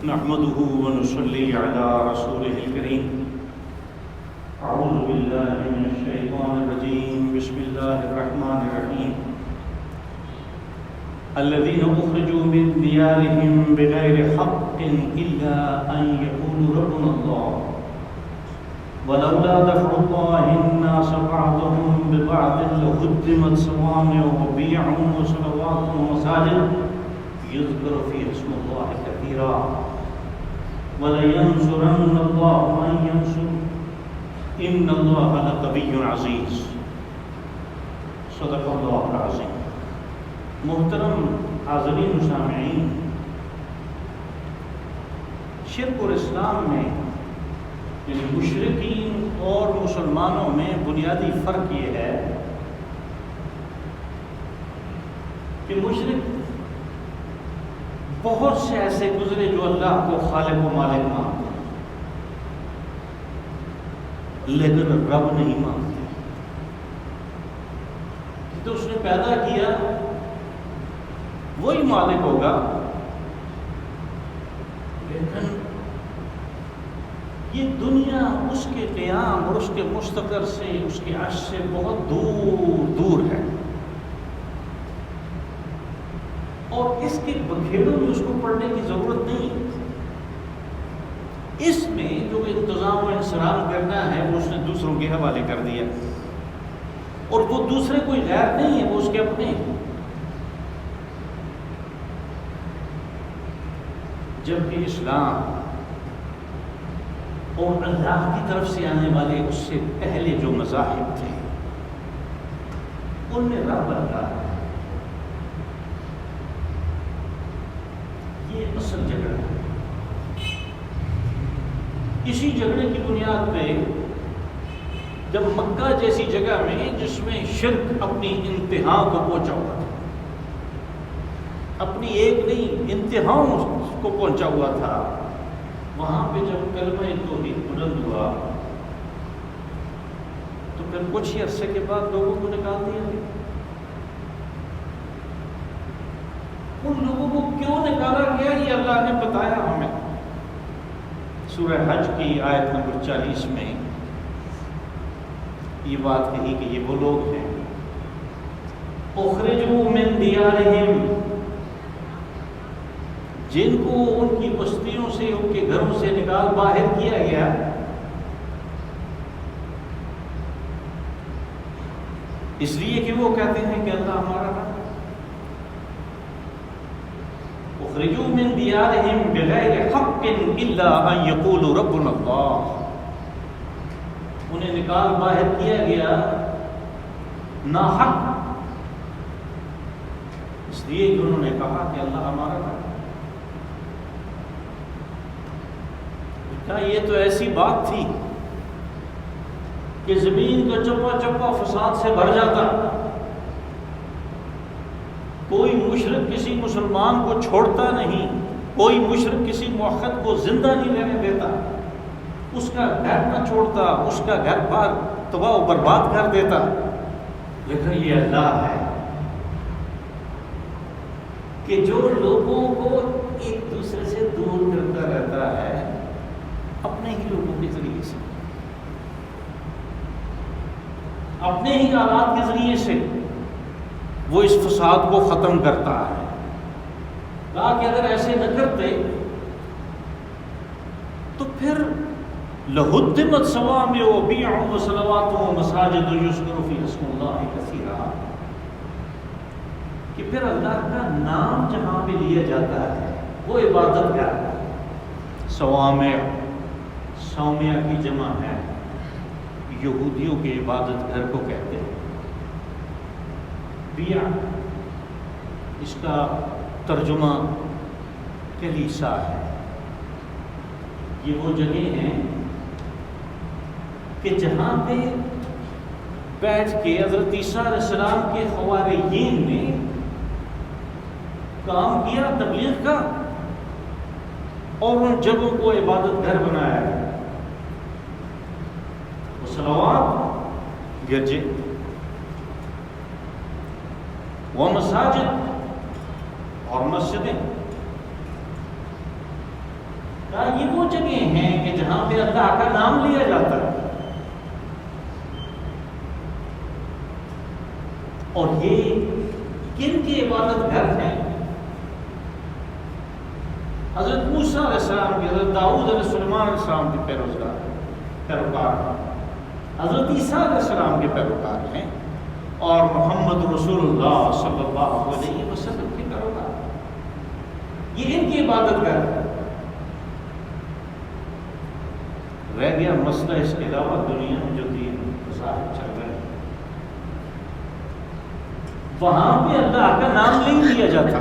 نحمده ونصلي على رسوله الكريم اعوذ بالله من الشيطان الرجيم بسم الله الرحمن الرحيم الذين أخرجوا من ديارهم بغير حق إلا أن يقولوا ربنا الله ولولا دفع الله الناس بعضهم ببعض لهدمت صوامع وبيع وصلوات ومساجد يذكر فيها اسم الله كثيرا ولينصرن الله من ينصر إن الله لقوي عزيز صدق الله العظيم. محترم حاضرین و سامعین، شرک اور اسلام میں یعنی مشرکین اور مسلمانوں میں بنیادی فرق یہ ہے کہ مشرک بہت سے ایسے گزرے جو اللہ کو خالق و مالک مانتے ہیں لیکن رب نہیں مانتے. تو اس نے پیدا کیا وہی مالک ہوگا، لیکن یہ دنیا اس کے قیام اور اس کے مستقر سے، اس کے عرش سے بہت دور دور ہے، اور اس کے بکھیڑوں میں اس کو پڑھنے کی ضرورت نہیں. اس میں جو انتظام و انصرام کرنا ہے وہ اس نے دوسروں کے حوالے کر دیا، اور وہ دوسرے کوئی غیر نہیں ہے، وہ اس کے اپنے ہیں. جبکہ اسلام اور اللہ کی طرف سے آنے والے اس سے پہلے جو مذاہب تھے ان میں رب اللہ ہے. یہ اصل جھگڑا ہے. اسی جھگڑے کی بنیاد پہ جب مکہ جیسی جگہ میں جس میں شرک اپنی انتہا کو پہنچا ہوا تھا، اپنی ایک نہیں انتہاؤں کو پہنچا ہوا تھا، وہاں پہ جب کلمہ توحید بلند ہوا تو پھر کچھ ہی عرصے کے بعد لوگوں کو نکال دیا گیا. ان لوگوں کو کیوں نکالا گیا یہ اللہ نے بتایا ہمیں. سورہ حج کی آیت نمبر 40 میں یہ بات کہی کہ یہ وہ لوگ ہیں اخرجوا من دیارہم، جن کو ان کی بستیوں سے، ان کے گھروں سے نکال باہر کیا گیا. اس لیے کہ وہ کہتے ہیں کہ اللہ ہمارا ہے. اخرجوا من دیارہم بغیر حق الا ان یقولوا ربنا اللہ، انہیں نکال باہر کیا گیا ناحق، اس لیے کہ انہوں نے کہا کہ اللہ ہمارا ہے. یہ تو ایسی بات تھی کہ زمین کا چپا چپا فساد سے بھر جاتا، کوئی مشرک کسی مسلمان کو چھوڑتا نہیں، کوئی مشرک کسی موحد کو زندہ نہیں رہنے دیتا، اس کا گھر نہ چھوڑتا، اس کا گھر بار تباہ و برباد کر دیتا. لیکن یہ اللہ ہے کہ جو لوگوں کو ایک دوسرے سے دور کرتا رہتا ہے اپنے ہی لوگوں کے ذریعے سے، اپنے ہی آلات کے ذریعے سے وہ اس فساد کو ختم کرتا ہے. کہا کہ اگر ایسے نہ کرتے تو پھر لہدمت صوامع وبیع وصلوات ومساجد یذکر فیہا اسم اللہ کثیرا، کہ پھر اللہ کا نام جہاں پہ لیا جاتا ہے وہ عبادت گاہ ہے. صوامع، صومعہ کی جمع ہے، یہودیوں کے عبادت گھر کو کہتے ہیں. بیع اس کا ترجمہ کلیسا ہے. یہ وہ جگہ ہیں کہ جہاں پہ بیٹھ کے حضرت عیسیٰ علیہ السلام کے حواریین نے کام کیا تبلیغ کا، اور ان جگہوں کو عبادت گھر بنایا ہے. صلوات گرجے و مساجد اور مسجدیں، کہا یہ وہ جگہ ہیں کہ جہاں پہ اللہ کا نام لیا جاتا ہے، اور یہ کن کے عبادت گھر ہیں؟ حضرت موسیٰ علیہ السلام کے، حضرت داؤد علیہ سلیمان علیہ السلام کے پیروکار ہیں، حضرت عیسیٰ علیہ السلام کے پیروکار ہیں، اور محمد رسول اللہ صلی اللہ علیہ وسلم کے پیروکار، یہ ان کی عبادت گھر ہے۔ رہ گیا مسئلہ اس کے علاوہ دنیا میں جو دین مذاہب چل رہے ہیں، وہاں پہ اللہ کا نام نہیں لیا جاتا،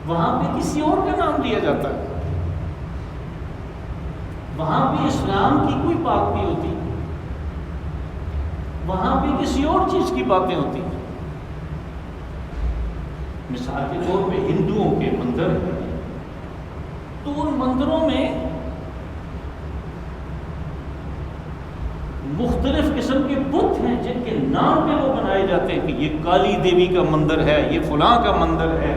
وہاں پہ کسی اور کا نام لیا جاتا ہے، وہاں پہ اسلام کی کوئی بات نہیں ہوتی، وہاں پہ کسی اور چیز کی باتیں ہوتی ہیں۔ مثال کے طور پہ ہندوؤں کے مندر ہیں، تو ان مندروں میں مختلف قسم کے بت ہیں جن کے نام پہ وہ بنائے جاتے ہیں کہ یہ کالی دیوی کا مندر ہے، یہ فلاں کا مندر ہے،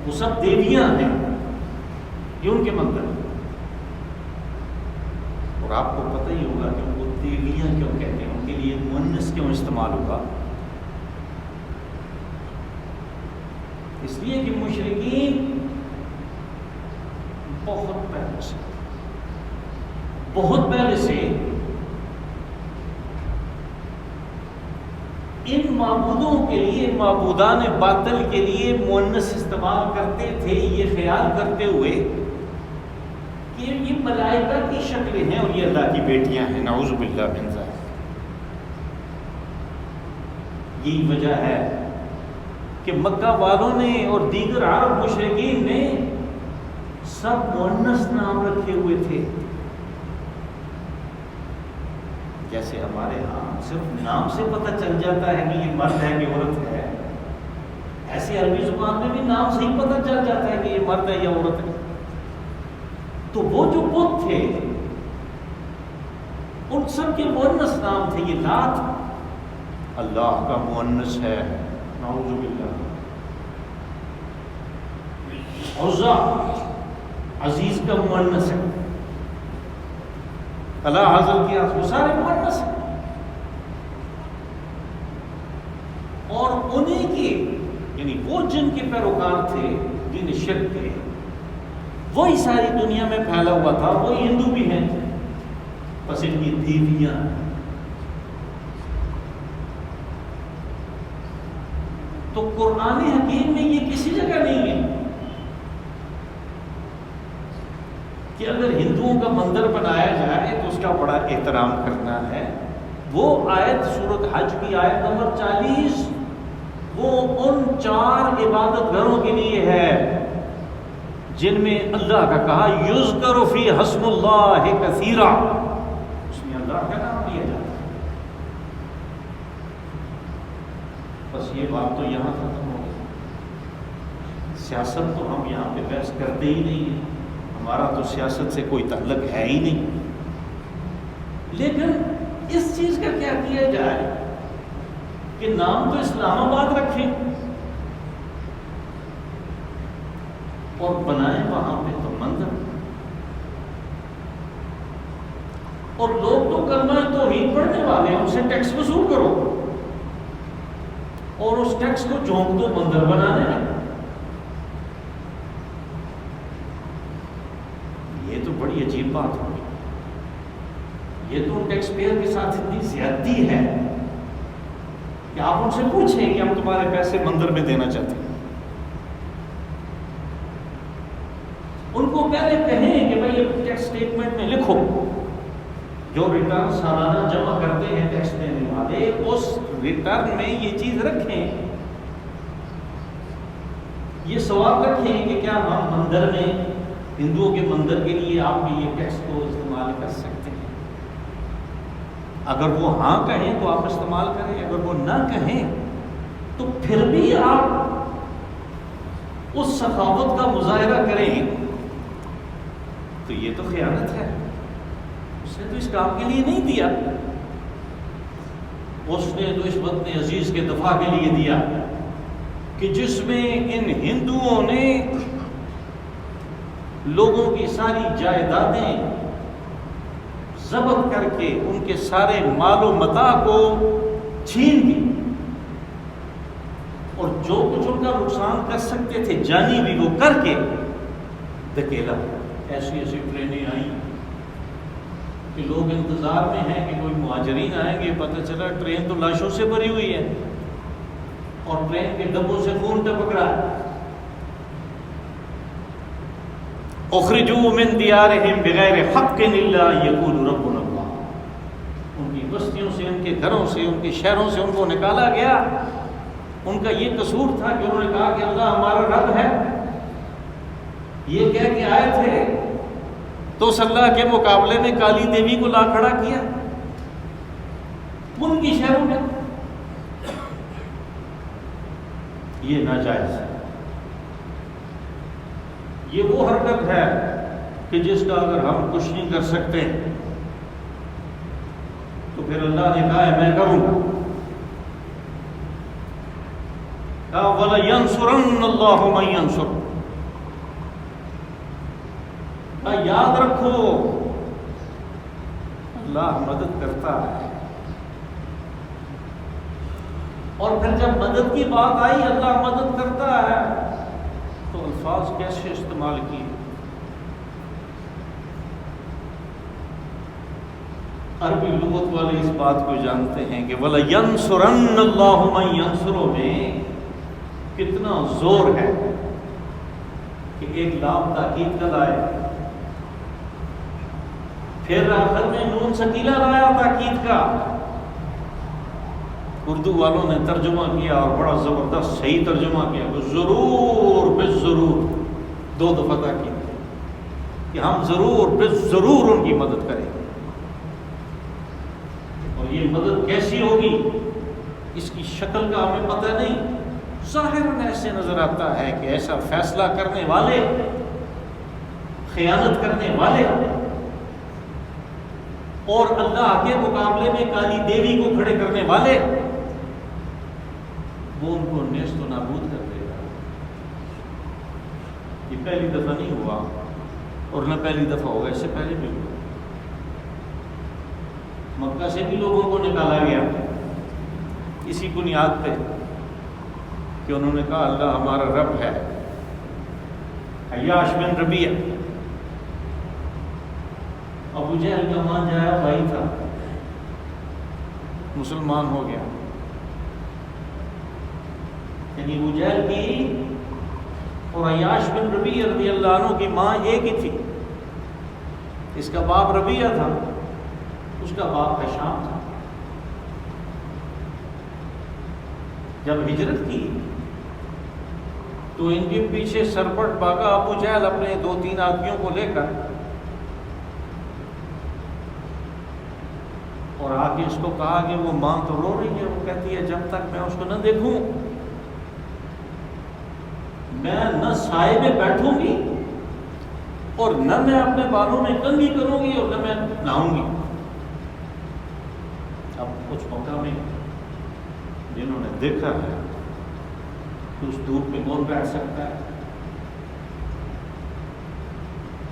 وہ سب دیویاں ہیں، یہ ان کے مندر ہیں۔ اور آپ کو پتہ ہی ہوگا کہ ان کو دیویاں کیوں کہتے ہیں، ان کے لیے مؤنث کیوں استعمال ہوگا؟ اس لیے کہ مشرکین بہت پہلے سے ان معبودوں کے لیے، معبودان باطل کے لیے مؤنث استعمال کرتے تھے، یہ خیال کرتے ہوئے کہ یہ ملائکہ کی شکلیں ہیں اور یہ اللہ کی بیٹیاں ہیں، نعوذ باللہ من ذالک۔ یہی وجہ ہے کہ مکہ والوں نے اور دیگر عرب مشرکین نے سب مؤنث نام رکھے ہوئے تھے۔ جیسے ہمارے ہاں صرف نام سے پتہ چل جاتا ہے کہ یہ مرد ہے کہ عورت ہے، ایسے عربی زبان میں بھی نام سے ہی پتہ چل جاتا ہے کہ یہ مرد ہے یا عورت ہے۔ تو وہ جو بت تھے ان سب کے مؤنث نام تھے۔ یہ لات اللہ کا مؤنث ہے، نعوذ باللہ۔ عزا عزیز کا مؤنث ہے، اللہ حضر کی وہ سارے مؤنث ہیں، اور انہیں کی یعنی وہ جن کے پیروکار تھے دین شرک کے، وہی ساری دنیا میں پھیلا ہوا تھا، وہی ہندو بھی ہیں، بس ان کی دیویاں۔ تو قرآن حکیم میں یہ کسی جگہ نہیں ہے کہ اگر ہندوؤں کا مندر بنایا جائے تو اس کا بڑا احترام کرنا ہے۔ وہ آیت سورۃ حج کی آیت نمبر 40 وہ ان 4 عبادت گھروں کے لیے ہے جن میں اللہ کا کہا یذکر فی اسم اللہ کثیرا، اس میں اللہ کا نام لیا جاتا ہے۔ بس یہ بات تو یہاں ختم ہو گئی۔ سیاست تو ہم یہاں پہ بحث کرتے ہی نہیں ہیں، ہمارا تو سیاست سے کوئی تعلق ہے ہی نہیں، لیکن اس چیز کا کیا کیا جائے کہ نام تو اسلام آباد رکھیں اور بنائیں وہاں پہ تو مندر، اور لوگ تو کلمہ توحید پڑھنے والے ہیں، ان سے ٹیکس وصول کرو اور اس ٹیکس کو جھونک دو مندر بنانے میں۔ یہ تو بڑی عجیب بات ہوگی، یہ تو ٹیکس پیئر کے ساتھ اتنی زیادتی ہے کہ آپ ان سے پوچھیں کہ ہم تمہارے پیسے مندر میں دینا چاہتے ہیں، ان کو پہلے کہیں کہ بھائی یہ ٹیکس سٹیٹمنٹ میں لکھو، جو ریٹرن سالانہ جمع کرتے ہیں ٹیکس دینے والے، اس ریٹرن میں یہ چیز رکھیں، یہ سوال رکھیں کہ کیا ہم مندر میں، ہندوؤں کے مندر کے لیے آپ بھی یہ ٹیکس کو استعمال کر سکتے ہیں؟ اگر وہ ہاں کہیں تو آپ استعمال کریں، اگر وہ نہ کہیں تو پھر بھی آپ اس سخاوت کا مظاہرہ کریں، تو یہ تو خیانت ہے، اس نے تو اس کام کے لیے نہیں دیا، اس نے تو اس وطن عزیز کے دفاع کے لیے دیا، کہ جس میں ان ہندوؤں نے لوگوں کی ساری جائیدادیں ضبط کر کے ان کے سارے مال و متاع کو چھین دی، اور جو کچھ ان کا نقصان کر سکتے تھے جانی بھی وہ کر کے دھکیلا۔ ایسی ایسی ٹرینیں آئیں کہ لوگ انتظار میں ہیں کہ کوئی مہاجرین آئیں گے، پتہ چلا ٹرین تو لاشوں سے بھری ہوئی ہے اور ٹرین کے ڈبوں سے خون ٹپک رہا ہے۔ اخرجوا من دیارہم بغیر حق الا یقول ربنا اللہ، ان کی بستیوں سے، ان کے گھروں سے، ان کے شہروں سے ان کو نکالا گیا۔ ان کا یہ قصور تھا کہ انہوں نے کہا کہ اللہ ہمارا رب ہے، یہ کہہ کے آئے تھے تو اس اللہ کے مقابلے میں کالی دیوی کو لا کھڑا کیا ان کی شہروں میں۔ یہ ناجائز ہے، یہ وہ حرکت ہے کہ جس کا اگر ہم کچھ نہیں کر سکتے تو پھر اللہ نے کہا ہے میں کروں گا۔ وَلَيَنْصُرَنَّ اللَّهُ مَن يَنْصُرُهُ، یاد رکھو اللہ مدد کرتا ہے۔ اور پھر جب مدد کی بات آئی اللہ مدد کرتا ہے تو الفاظ کیسے استعمال کیے؟ عربی لغت والے اس بات کو جانتے ہیں کہ وَلَيَنْصُرَنَّ اللَّهُ مَن يَنْصُرُهُ میں کتنا زور ہے کہ ایک لام تاکید کا لائے، پھر آخر میں نون سکیلا لایا تاکید کا۔ اردو والوں نے ترجمہ کیا اور بڑا زبردست صحیح ترجمہ کیا کہ ضرور بالضرور، دو دفعہ تاکید کہ ہم ضرور بالضرور ان کی مدد کریں گے۔ اور یہ مدد کیسی ہوگی اس کی شکل کا ہمیں پتہ نہیں، ظاہراً ایسے نظر آتا ہے کہ ایسا فیصلہ کرنے والے، خیانت کرنے والے اور اللہ کے مقابلے میں کالی دیوی کو کھڑے کرنے والے، وہ ان کو نیست و نابود کر دے گا۔ یہ پہلی دفعہ نہیں ہوا اور نہ پہلی دفعہ ہوگا، اس سے پہلے بھی ہوا۔ مکہ سے بھی لوگوں کو نکالا گیا اسی بنیاد پہ کہ انہوں نے کہا اللہ ہمارا رب ہے۔ عیاش بن ربیع ابو جہل کا مان جایا بھائی تھا، مسلمان ہو گیا۔ یعنی ابو جہل کی اور عیاش بن ربیع رضی اللہ عنہ کی ماں ایک ہی تھی، اس کا باپ ربیعہ تھا، اس کا باپ حشام تھا۔ جب ہجرت کی تو ان کے پیچھے سرپٹ بھاگا ابو جہل اپنے 2-3 آدمیوں کو لے کر، اور آ کے اس کو کہا کہ وہ ماں تو رو رہی ہے، وہ کہتی ہے جب تک میں اس کو نہ دیکھوں میں نہ سائے میں بیٹھوں گی اور نہ میں اپنے بالوں میں کنگھی کروں گی اور نہ میں نہاؤں گی۔ اب کچھ موقع میں جنہوں نے دیکھا ہے کہ اس دھوپ میں کون بیٹھ سکتا ہے،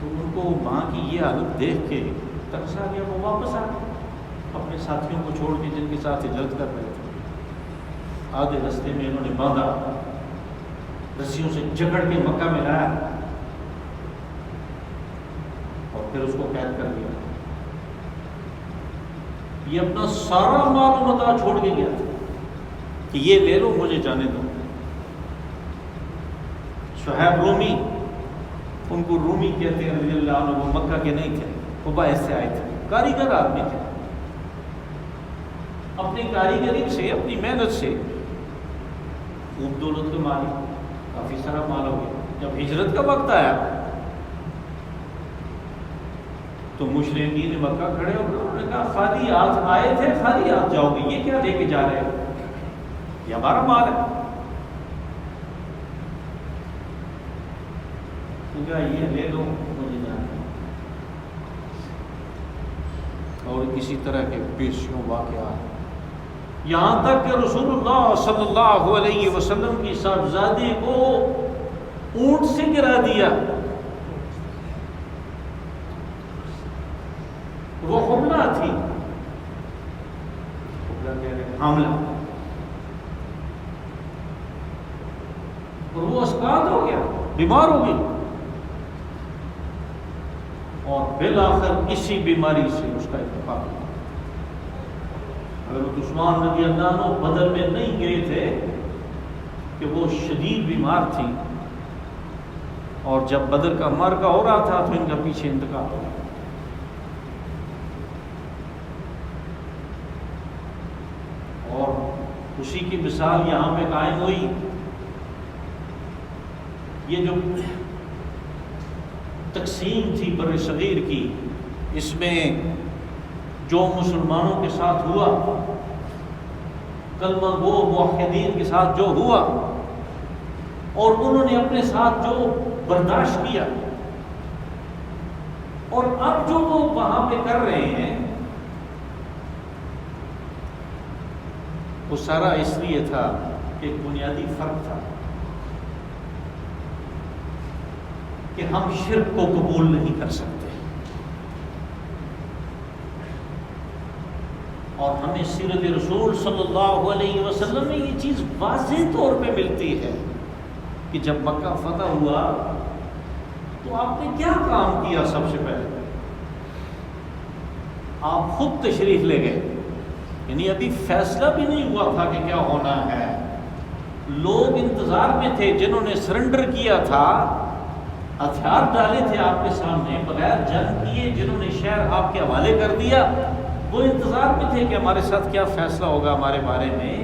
تو ان کو ماں کی یہ حالت دیکھ کے ترس آ گیا، وہ واپس آ گئے اپنے ساتھیوں کو چھوڑ کے جن کے ساتھ ہجرت کر رہے تھے۔ آدھے رستے میں انہوں نے باندھا، رسیوں سے جکڑ کے مکہ میں لایا اور پھر اس کو قید کر دیا۔ یہ اپنا سارا مال و متاع چھوڑ کے گیا تھا کہ یہ لے لو مجھے جانے دو۔ شعیب رومی، ان کو رومی کہتے ہیں رضی اللہ عنہ، وہ مکہ کے نہیں تھے، وہ باعث سے آئے تھے، کاریگر آدمی تھے، اپنی کاریگری سے، اپنی محنت سے خوب دولت کمائی، کافی سارا مال ہو گیا۔ جب ہجرت کا وقت آیا تو مشرکین مکہ کھڑے ہو گئے، انہوں نے کہا خالی ہاتھ آئے تھے خالی ہاتھ جاؤ گے، یہ کیا لے کے جا رہے ہو، یہ ہمارا مال ہے۔ یہ لے لو مجھے جانا۔ اور کسی طرح کے پیشیوں واقعات یہاں تک کہ رسول اللہ صلی اللہ علیہ وسلم کی صاحبزادی کو اونٹ سے گرا دیا. وہ حملہ تھی، حاملہ، اور وہ اسقاط ہو گیا، بیمار ہو گئی، اور بالآخر اسی بیماری سے اس کا اتفاق ہوا. حضرت عثمان رضی اللہ عنہ بدر میں نہیں گئے تھے کہ وہ شدید بیمار تھی، اور جب بدر کا معرکہ ہو رہا تھا تو ان کا پیچھے انتقال ہو گیا. اور اسی کی مثال یہاں پہ قائم ہوئی. یہ جو تقسیم تھی بر صغیر کی، اس میں جو مسلمانوں کے ساتھ ہوا، کلمہ گو موحدین کے ساتھ جو ہوا، اور انہوں نے اپنے ساتھ جو برداشت کیا، اور اب جو وہ وہاں پہ کر رہے ہیں، وہ سارا اس لیے تھا کہ ایک بنیادی فرق تھا کہ ہم شرک کو قبول نہیں کر سکتے، اور ہمیں سیرت رسول صلی اللہ علیہ وسلم میں یہ چیز واضح طور پہ ملتی ہے کہ جب مکہ فتح ہوا تو آپ نے کیا کام کیا. سب سے پہلے آپ خود تشریف لے گئے، یعنی ابھی فیصلہ بھی نہیں ہوا تھا کہ کیا ہونا ہے. لوگ انتظار میں تھے، جنہوں نے سرنڈر کیا تھا، ہتھیار ڈالے تھے آپ کے سامنے بغیر جنگ کیے، جنہوں نے شہر آپ کے حوالے کر دیا، وہ انتظار میں تھے کہ ہمارے ساتھ کیا فیصلہ ہوگا ہمارے بارے میں.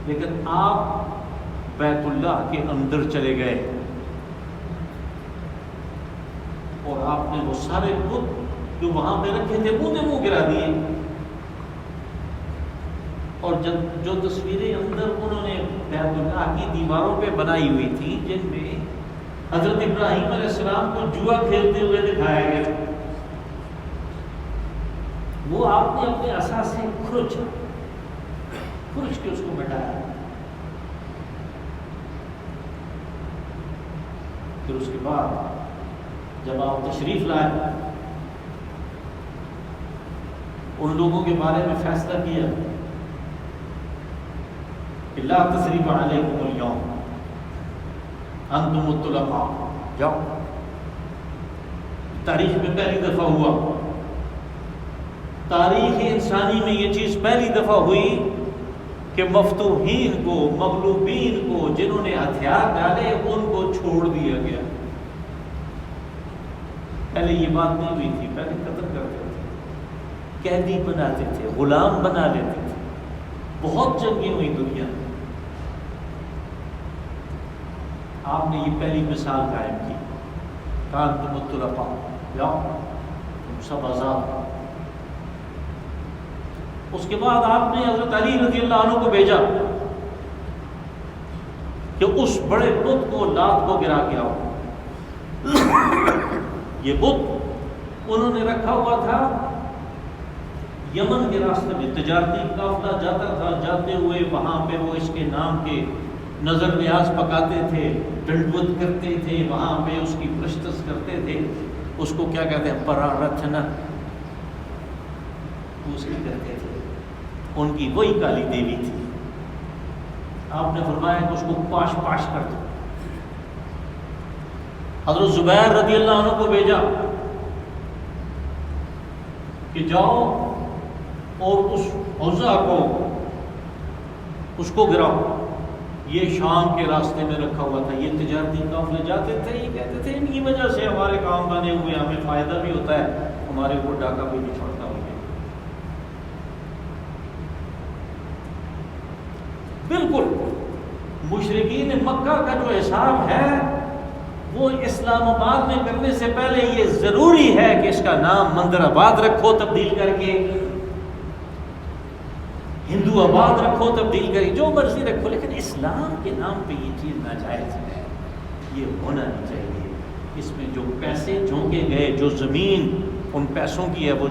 لیکن آپ بیت اللہ کے اندر چلے گئے اور آپ نے وہ سارے بت جو وہاں پہ رکھے تھے منہ گرا دیے. اور جب جو تصویریں اندر انہوں نے بیت اللہ کی دیواروں پہ بنائی ہوئی تھی، جن میں حضرت ابراہیم علیہ السلام کو جوا کھیلتے ہوئے دکھایا گیا، وہ آپ نے اپنے عصا سے کھرچ کے اس کو مٹایا. پھر اس کے بعد جب آپ تشریف لائے، ان لوگوں کے بارے میں فیصلہ کیا کہ لا تثریب علیکم اليوم انتم الطلقاء، جاؤ. تاریخ میں پہلی دفعہ ہوا، تاریخ انسانی میں یہ چیز پہلی دفعہ ہوئی کہ مفتوحین کو، مغلوبین کو، جنہوں نے ہتھیار ڈالے، ان کو چھوڑ دیا گیا. پہلے یہ بات نہیں ہوئی تھی، پہلے قتل کرتے تھے، قیدی بناتے تھے، غلام بنا لیتے تھے. بہت جنگیں ہوئی دنیا میں. آپ نے یہ پہلی مثال قائم کی، کان تم الطلقاء، جاؤ تم سب آزاد. اس کے بعد آپ نے حضرت علی رضی اللہ عنہ کو بھیجا کہ اس بڑے بت کو، لات کو گرا کے آؤ. یہ بت انہوں نے رکھا ہوا تھا یمن کے راستے میں، تجارتی قافلہ جاتا تھا، جاتے ہوئے وہاں پہ وہ اس کے نام کے نظر نیاز پکاتے تھے، ڈنڈوت کرتے تھے، وہاں پہ اس کی پرستش کرتے تھے. اس کو کیا کہتے ہیں؟ پرارتھنا، اس کی کرتے تھے. ان کی وہی کالی دیوی تھی. آپ نے فرمایا کہ اس کو پاش پاش کر دو. حضرت زبیر رضی اللہ عنہ کو بھیجا کہ جاؤ اور اس عزا کو، اس کو گراؤ. یہ شام کے راستے میں رکھا ہوا تھا. یہ تجارتی قافلے جاتے تھے، یہ کہتے تھے ان کی وجہ سے ہمارے کام بنے ہوئے، ہمیں فائدہ بھی ہوتا ہے، ہمارے اوپر ڈاکہ بھی نہیں چھوڑتا ہو. بالکل مشرکین مکہ کا جو حساب ہے وہ اسلام آباد میں کرنے سے پہلے یہ ضروری ہے کہ اس کا نام مندر آباد رکھو تبدیل کر کے، ہندو آباد رکھو تبدیل کر کے، جو مرضی رکھو، لیکن اسلام کے نام پہ یہ چیز ناجائز ہے، یہ ہونا نہیں چاہیے. اس میں جو پیسے جھونکے گئے، جو زمین ان پیسوں کی ہے وہ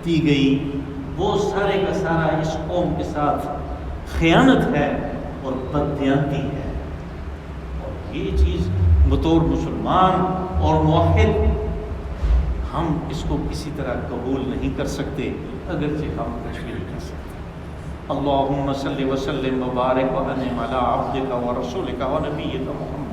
دی گئی، وہ سارے کا سارا اس قوم کے ساتھ خیانت ہے اور بددیانتی ہے، اور یہ چیز بطور مسلمان اور موحد ہم اس کو کسی طرح قبول نہیں کر سکتے، اگرچہ ہم کچھ بھی نہیں کر سکتے۔ اللہم صلی وسلم وبارک وانعم علی عبدک ورسولک ونبیک محمد